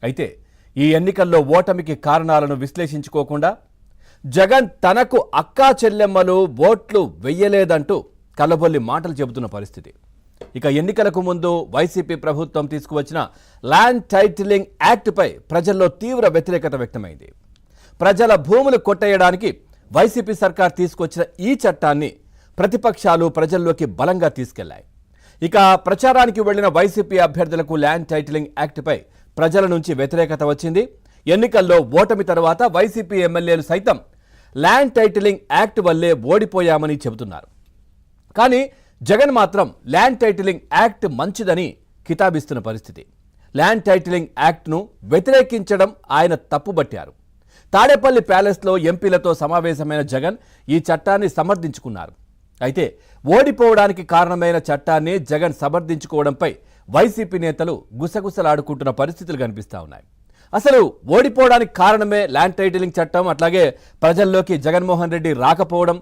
అయితే ఈ ఎన్నికల్లో ఓటమికి కారణాలను విశ్లేషించుకోకుండా జగన్ తనకు అక్కా చెల్లెమ్మలు ఓట్లు వెయ్యలేదంటూ కల్లబొల్లి మాటలు చెబుతున్న పరిస్థితి. ఇక ఎన్నికలకు ముందు వైసీపీ ప్రభుత్వం తీసుకువచ్చిన ల్యాండ్ టైటిలింగ్ యాక్ట్పై ప్రజల్లో తీవ్ర వ్యతిరేకత వ్యక్తమైంది. ప్రజల భూములు కొట్టేయడానికి వైసీపీ సర్కార్ తీసుకొచ్చిన ఈ చట్టాన్ని ప్రతిపక్షాలు ప్రజల్లోకి బలంగా తీసుకెళ్లాయి. ఇక ప్రచారానికి వెళ్లిన వైసీపీ అభ్యర్థులకు ల్యాండ్ టైటిలింగ్ యాక్ట్పై ప్రజల నుంచి వ్యతిరేకత వచ్చింది. ఎన్నికల్లో ఓటమి తర్వాత వైసీపీ ఎమ్మెల్యేలు సైతం ల్యాండ్ టైటిలింగ్ యాక్ట్ వల్లే ఓడిపోయామని చెబుతున్నారు. కానీ జగన్ మాత్రం ల్యాండ్ టైటిలింగ్ యాక్ట్ మంచిదని కితాబిస్తున్న పరిస్థితి. ల్యాండ్ టైటిలింగ్ యాక్ట్ను వ్యతిరేకించడం ఆయన తప్పుబట్టారు. తాడేపల్లి ప్యాలెస్లో ఎంపీలతో సమావేశమైన జగన్ ఈ చట్టాన్ని సమర్థించుకున్నారు. అయితే ఓడిపోవడానికి కారణమైన చట్టాన్ని జగన్ సమర్థించుకోవడంపై వైసీపీ నేతలు గుసగుసలాడుకుంటున్న పరిస్థితులు కనిపిస్తా ఉన్నాయి. అసలు ఓడిపోవడానికి కారణమే ల్యాండ్ టైటిలింగ్ చట్టం, అట్లాగే ప్రజల్లోకి జగన్మోహన్ రెడ్డి రాకపోవడం,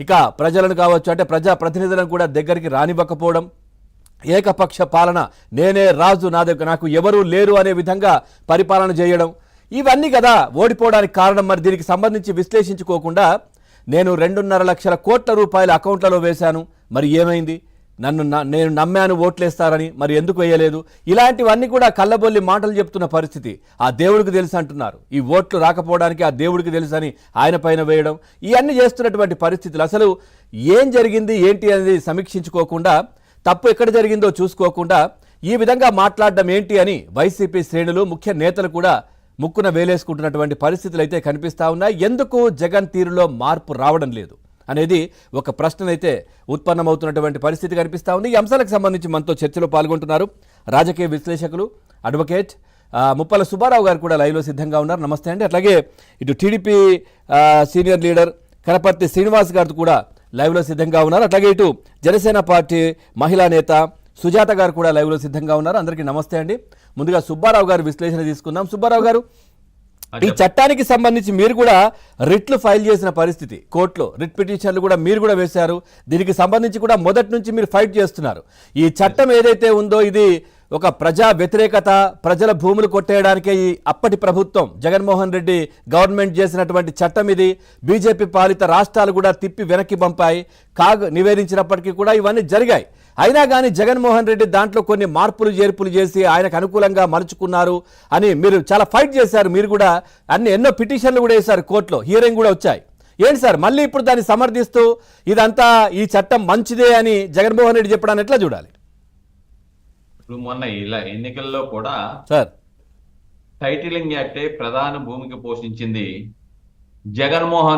ఇక ప్రజలను కావచ్చు అంటే ప్రజా ప్రతినిధులను కూడా దగ్గరికి రానివ్వకపోవడం, ఏకపక్ష పాలన, నేనే రాజు నాకు ఎవరూ లేరు అనే విధంగా పరిపాలన చేయడం, ఇవన్నీ కదా ఓడిపోవడానికి కారణం. మరి దీనికి సంబంధించి విశ్లేషించుకోకుండా నేను 2.5 లక్షల కోట్ల రూపాయల అకౌంట్లలో వేశాను, మరి ఏమైంది, నేను నమ్మాను ఓట్లేస్తారని, మరి ఎందుకు వేయలేదు, ఇలాంటివన్నీ కూడా కల్లబొల్లి మాటలు చెప్తున్న పరిస్థితి. ఆ దేవుడికి తెలుసు అంటున్నారు. ఈ ఓట్లు రాకపోవడానికి ఆ దేవుడికి తెలుసు అని ఆయన పైన వేయడం, ఇవన్నీ చేస్తున్నటువంటి పరిస్థితులు. అసలు ఏం జరిగింది ఏంటి అనేది సమీక్షించుకోకుండా, తప్పు ఎక్కడ జరిగిందో చూసుకోకుండా ఈ విధంగా మాట్లాడడం ఏంటి అని వైసీపీ శ్రేణులు, ముఖ్య నేతలు కూడా ముక్కున వేలేసుకుంటున్నటువంటి పరిస్థితులు అయితే కనిపిస్తూ ఉన్నాయి. ఎందుకు జగన్ తీరులో మార్పు రావడం లేదు అనేది ఒక ప్రశ్ననైతే ఉత్పన్నమవుతున్నటువంటి పరిస్థితి కనిపిస్తూ ఉంది. ఈ అంశాలకు సంబంధించి మనతో చర్చలో పాల్గొంటున్నారు రాజకీయ విశ్లేషకులు అడ్వకేట్ ముప్పల సుబ్బారావు గారు కూడా లైవ్లో సిద్ధంగా ఉన్నారు. నమస్తే అండి. అట్లాగే ఇటు TDP senior leader Kanaparthi Srinivas గారు కూడా లైవ్లో సిద్ధంగా ఉన్నారు. అట్లాగే ఇటు జనసేన పార్టీ మహిళా నేత సుజాత గారు కూడా లైవ్లో సిద్ధంగా ఉన్నారు. అందరికీ నమస్తే అండి. ముందుగా సుబ్బారావు గారు విశ్లేషణ తీసుకుందాం. సుబ్బారావు గారు, ఈ చట్టానికి సంబంధించి మీరు కూడా రిట్లు ఫైల్ చేసిన పరిస్థితి, కోర్టులో రిట్ పిటిషన్లు కూడా మీరు కూడా వేశారు. దీనికి సంబంధించి కూడా మొదటి నుంచి మీరు ఫైట్ చేస్తున్నారు. ఈ చట్టం ఏదైతే ఉందో ఇది ఒక ప్రజా వ్యతిరేకత, ప్రజల భూములు కొట్టేయడానికే ఈ అప్పటి ప్రభుత్వం జగన్మోహన్ రెడ్డి గవర్నమెంట్ చేసినటువంటి చట్టం ఇది. బీజేపీ పాలిత రాష్ట్రాలు కూడా తిప్పి వెనక్కి పంపాయి, నివేదించినప్పటికీ కూడా ఇవన్నీ జరిగాయి. అయినా కానీ జగన్మోహన్ రెడ్డి దాంట్లో కొన్ని మార్పులు చేర్పులు చేసి ఆయనకు అనుకూలంగా మలుచుకున్నారు అని మీరు చాలా ఫైట్ చేశారు. మీరు కూడా ఎన్నో పిటిషన్లు కూడా వేశారు, కోర్టులో హియరింగ్ కూడా వచ్చాయి. ఏంటి సార్ మళ్ళీ ఇప్పుడు దాన్ని సమర్థిస్తూ ఇదంతా ఈ చట్టం మంచిదే అని జగన్మోహన్ రెడ్డి చెప్పడాన్ని ఎట్లా చూడాలి? ఇప్పుడు మొన్న ఇలా ఎన్నికల్లో కూడా సార్ టైటిలింగ్ యాక్టే ప్రధాన భూమిక పోషించింది. జగన్మోహన్